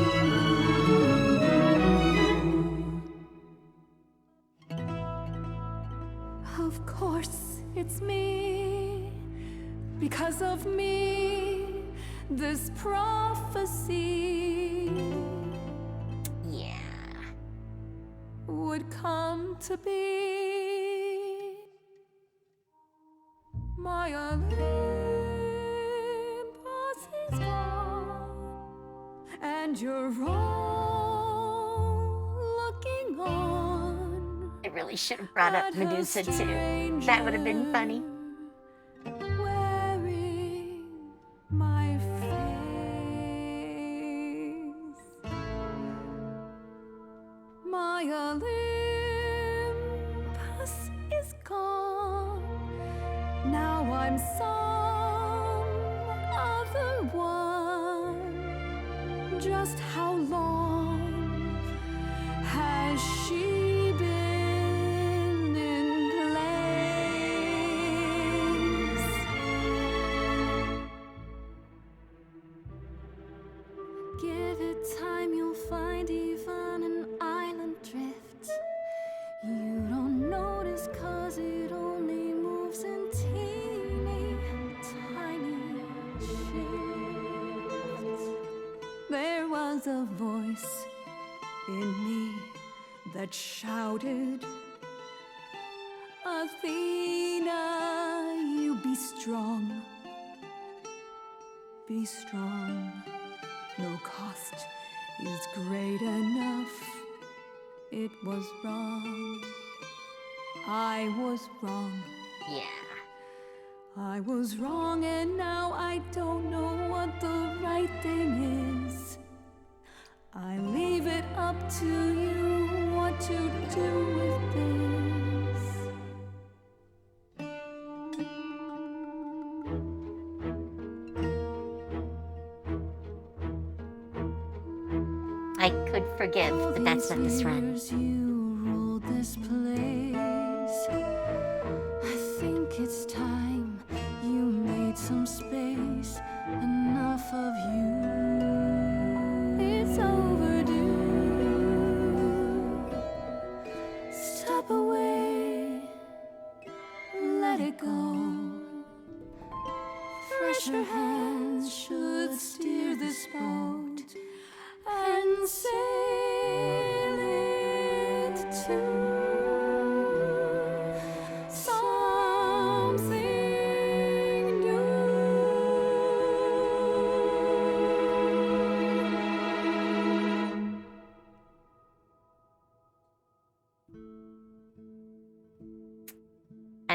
Of course, it's me. Because of me, this prophecy Yeah. would come to be. My Olympus is gone, and you're all looking on. I really should have brought up at her Medusa too. That would have been funny. Wearing my face. My Olympus is gone. Now I'm some other one. Just how long has she been in place? Give it time, you'll find even an island drift. You don't notice 'cause it only moves in teeny tiny shifts. There was a voice in me that shouted, Athena, you be strong. Be strong. No cost is great enough. It was wrong. I was wrong. Yeah. I was wrong, and now I don't know what the right thing is. I leave it up to you what to do with this. I could forgive, but that's not this run. Years you ruled this place. I think it's time you made some space. Enough of you. It's overdue. Step away. Let it go. Fresher hands should steer this boat and sail it to something new.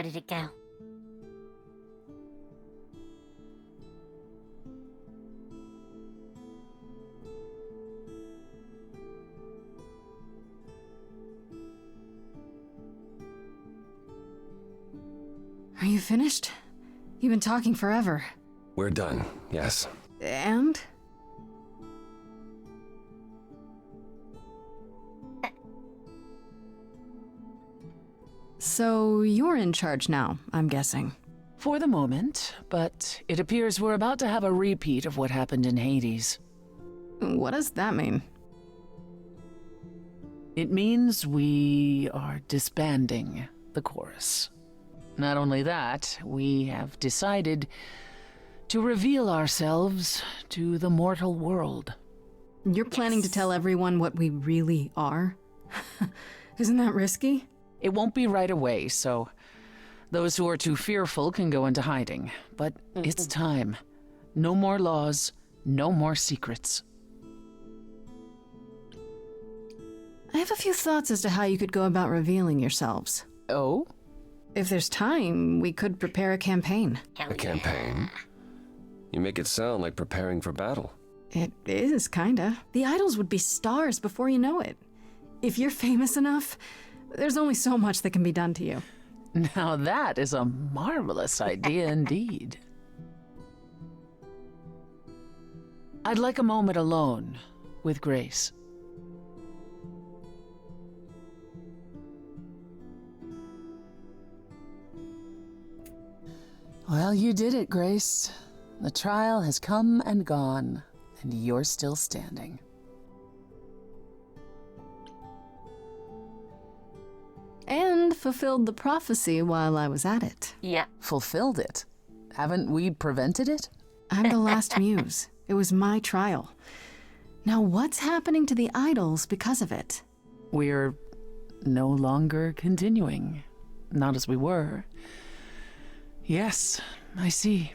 did it go? Are you finished? You've been talking forever. We're done, yes. And? So you're in charge now, I'm guessing. For the moment, but it appears we're about to have a repeat of what happened in Hades. What does that mean? It means we are disbanding the chorus. Not only that, we have decided to reveal ourselves to the mortal world. You're planning to tell everyone what we really are? Isn't that risky? It won't be right away, so those who are too fearful can go into hiding. But it's time. No more laws, no more secrets. I have a few thoughts as to how you could go about revealing yourselves. Oh? If there's time, we could prepare a campaign. A campaign? You make it sound like preparing for battle. It is, kinda. The idols would be stars before you know it. If you're famous enough, there's only so much that can be done to you. Now that is a marvelous idea indeed. I'd like a moment alone with Grace. Well, you did it, Grace. The trial has come and gone, and you're still standing. And fulfilled the prophecy while I was at it. Yeah. Fulfilled it? Haven't we prevented it? I'm the last muse. It was my trial. Now what's happening to the idols because of it? We're no longer continuing. Not as we were. Yes, I see.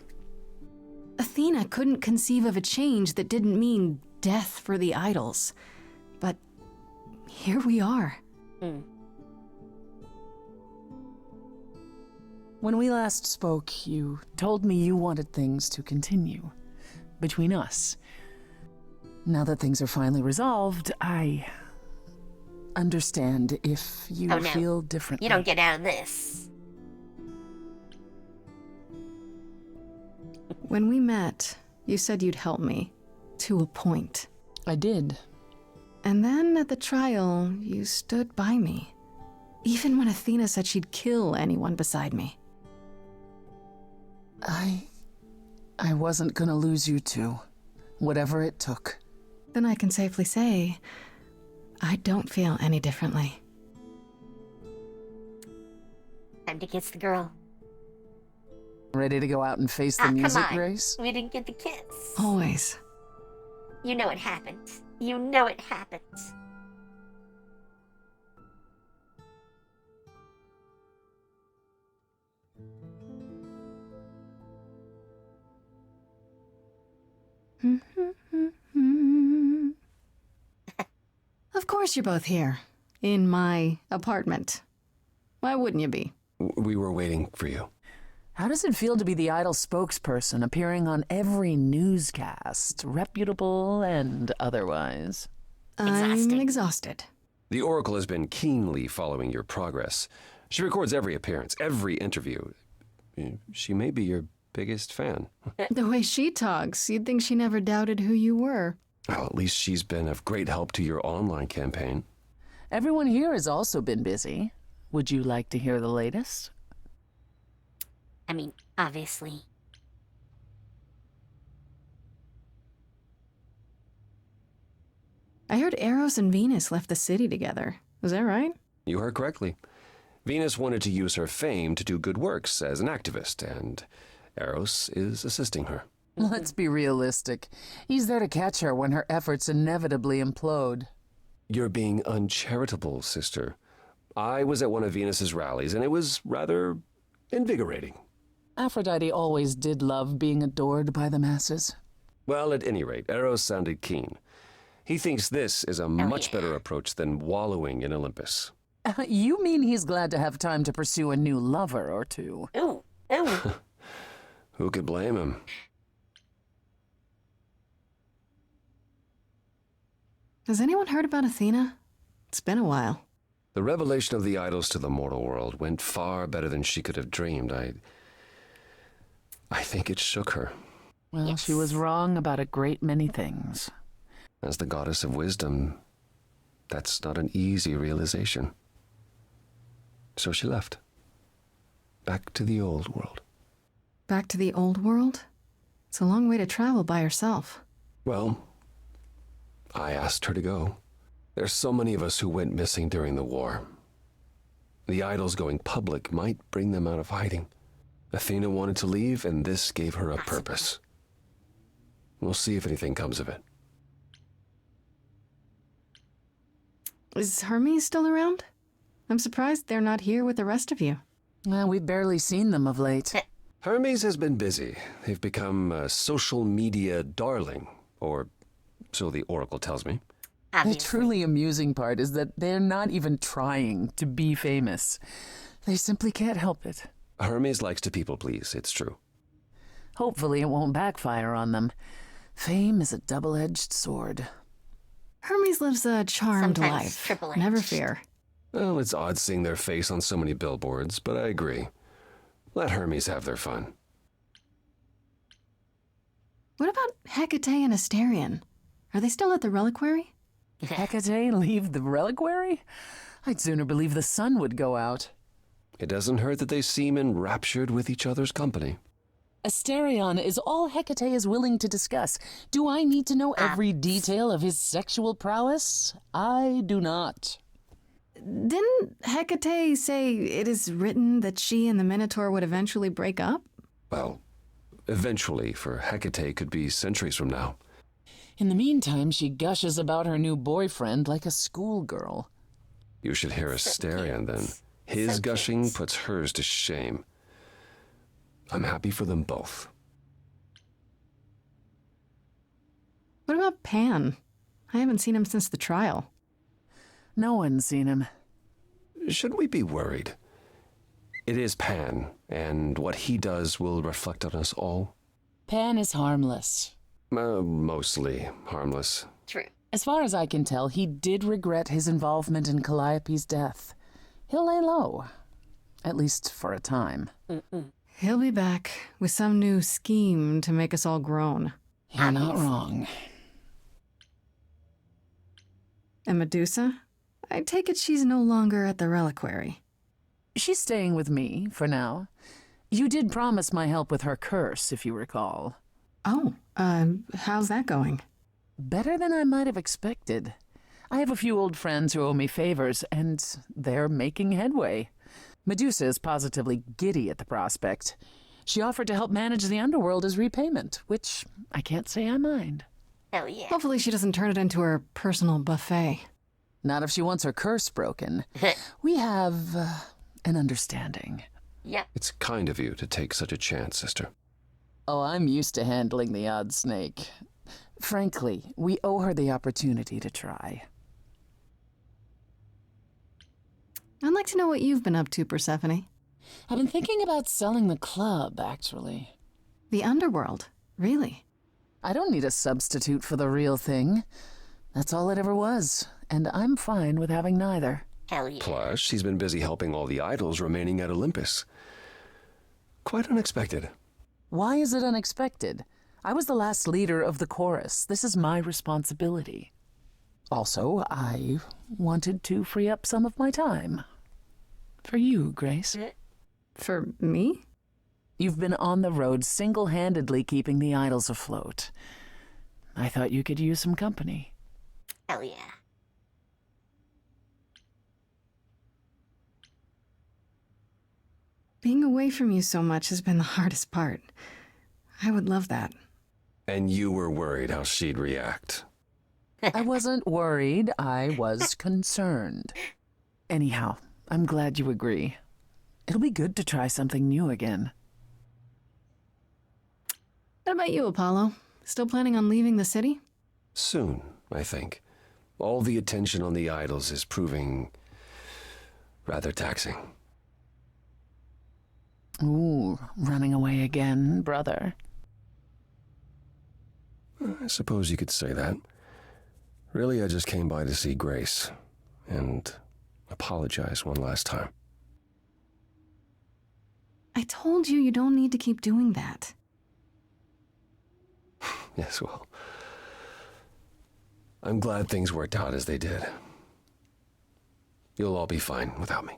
Athena couldn't conceive of a change that didn't mean death for the idols. But here we are. When we last spoke, you told me you wanted things to continue between us. Now that things are finally resolved, I understand if you Oh, no. feel differently. You don't get out of this. When we met, you said you'd help me. To a point. I did. And then at the trial, you stood by me. Even when Athena said she'd kill anyone beside me. I wasn't gonna lose you two, whatever it took. Then I can safely say, I don't feel any differently. Time to kiss the girl. Ready to go out and face the music, come on. Grace? We didn't get the kiss. Always. You know it happened. You know it happened. Of course you're both here. In my apartment. Why wouldn't you be? We were waiting for you. How does it feel to be the idol spokesperson appearing on every newscast, reputable and otherwise? I'm exhausted. The Oracle has been keenly following your progress. She records every appearance, every interview. She may be your biggest fan. The way she talks, you'd think she never doubted who you were. Well, at least she's been of great help to your online campaign. Everyone here has also been busy. Would you like to hear the latest? I mean, obviously. I heard Eros and Venus left the city together. Was that right? You heard correctly. Venus wanted to use her fame to do good works as an activist, and Eros is assisting her. Let's be realistic. He's there to catch her when her efforts inevitably implode. You're being uncharitable, sister. I was at one of Venus's rallies, and it was rather invigorating. Aphrodite always did love being adored by the masses. Well, at any rate, Eros sounded keen. He thinks this is a much better approach than wallowing in Olympus. You mean he's glad to have time to pursue a new lover or two? Ooh, ooh. Who could blame him? Has anyone heard about Athena? It's been a while. The revelation of the idols to the mortal world went far better than she could have dreamed. I think it shook her. Well, Yes. she was wrong about a great many things. As the goddess of wisdom, that's not an easy realization. So she left. Back to the old world. Back to the old world? It's a long way to travel by herself. Well, I asked her to go. There's so many of us who went missing during the war. The idols going public might bring them out of hiding. Athena wanted to leave, and this gave her a purpose. We'll see if anything comes of it. Is Hermes still around? I'm surprised they're not here with the rest of you. Well, we've barely seen them of late. Hermes has been busy. They've become a social media darling, or so the Oracle tells me. The Obviously. truly amusing part is that they're not even trying to be famous. They simply can't help it. Hermes likes to people please, it's true. Hopefully it won't backfire on them. Fame is a double-edged sword. Hermes lives a charmed Sometimes life. triple-edged. Never fear. Well, it's odd seeing their face on so many billboards, but I agree. Let Hermes have their fun. What about Hecate and Asterion? Are they still at the reliquary? Hecate leave the reliquary? I'd sooner believe the sun would go out. It doesn't hurt that they seem enraptured with each other's company. Asterion is all Hecate is willing to discuss. Do I need to know every detail of his sexual prowess? I do not. Didn't Hecate say it is written that she and the Minotaur would eventually break up? Well, eventually, for Hecate could be centuries from now. In the meantime, she gushes about her new boyfriend like a schoolgirl. You should hear Asterion then. His So gushing cute. puts hers to shame. I'm happy for them both. What about Pan? I haven't seen him since the trial. No one's seen him. Should we be worried? It is Pan, and what he does will reflect on us all. Pan is harmless. Mostly harmless. True. As far as I can tell, he did regret his involvement in Calliope's death. He'll lay low. At least for a time. He'll be back with some new scheme to make us all groan. You're not wrong. And Medusa? I take it she's no longer at the reliquary. She's staying with me, for now. You did promise my help with her curse, if you recall. Oh, how's that going? Better than I might have expected. I have a few old friends who owe me favors, and they're making headway. Medusa is positively giddy at the prospect. She offered to help manage the underworld as repayment, which I can't say I mind. Hell yeah. Hopefully she doesn't turn it into her personal buffet. Not if she wants her curse broken. We have an understanding. Yep. It's kind of you to take such a chance, sister. Oh, I'm used to handling the odd snake. Frankly, we owe her the opportunity to try. I'd like to know what you've been up to, Persephone. I've been thinking about selling the club, actually. The underworld? Really? I don't need a substitute for the real thing. That's all it ever was, and I'm fine with having neither. Hell yeah. Plus, she's been busy helping all the idols remaining at Olympus. Quite unexpected. Why is it unexpected? I was the last leader of the chorus. This is my responsibility. Also, I wanted to free up some of my time. For you, Grace. For me? You've been on the road single-handedly keeping the idols afloat. I thought you could use some company. Hell yeah. Being away from you so much has been the hardest part. I would love that. And you were worried how she'd react. I wasn't worried. I was concerned. Anyhow, I'm glad you agree. It'll be good to try something new again. What about you, Apollo? Still planning on leaving the city? Soon, I think. All the attention on the idols is proving rather taxing. Ooh, running away again, brother. I suppose you could say that. Really, I just came by to see Grace and apologize one last time. I told you don't need to keep doing that. Yes, well, I'm glad things worked out as they did. You'll all be fine without me.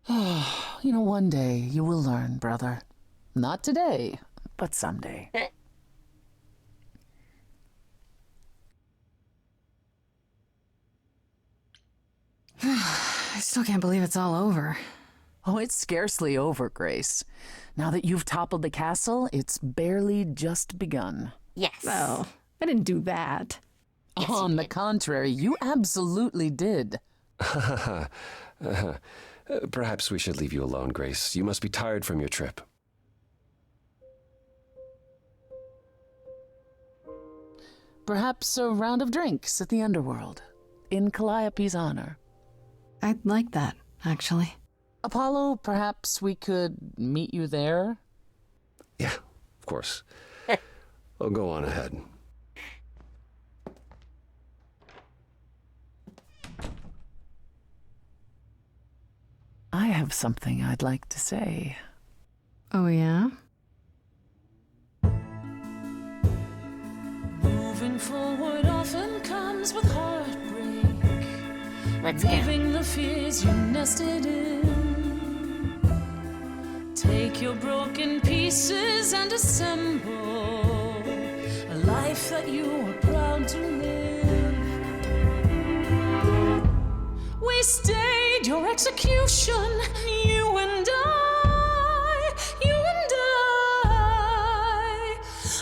You know, one day you will learn, brother. Not today, but someday. I still can't believe it's all over. Oh, it's scarcely over, Grace. Now that you've toppled the castle, it's barely just begun. Yes. Well, I didn't do that. Yes, On you the did. contrary, you absolutely did. Perhaps we should leave you alone, Grace. You must be tired from your trip. Perhaps a round of drinks at the underworld, in Calliope's honor. I'd like that, actually. Apollo, perhaps we could meet you there? Yeah, of course. I'll go on ahead. I have something I'd like to say. Oh, yeah? Moving forward often comes with heartbreak. Let's go. Leaving the fears you nested in. Take your broken pieces and assemble a life that you are proud to live. We stayed your execution, you and I, you and I.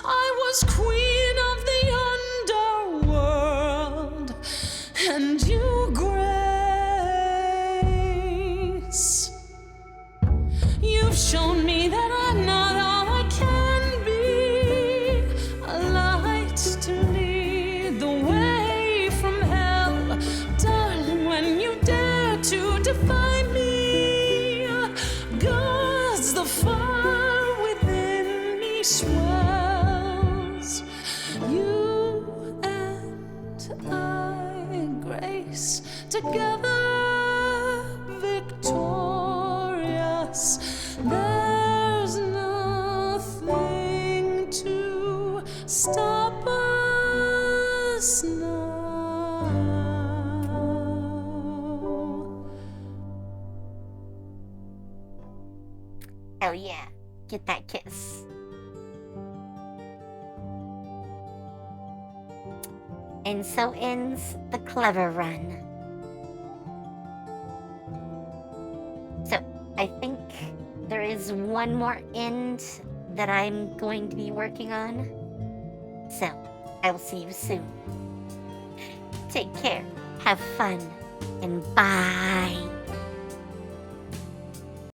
I was queen of the underworld, and you, Grace. You've shown me that I'm not all I can be. A light to lead the way from hell. Darling, when you dare to defy me, God's the fire within me swells. You and I, Grace, together victorious. There's nothing to stop us now. Hell yeah. Get that kiss. And so ends the clever run. So, I think there is one more end that I'm going to be working on. So, I will see you soon. Take care, have fun, and bye.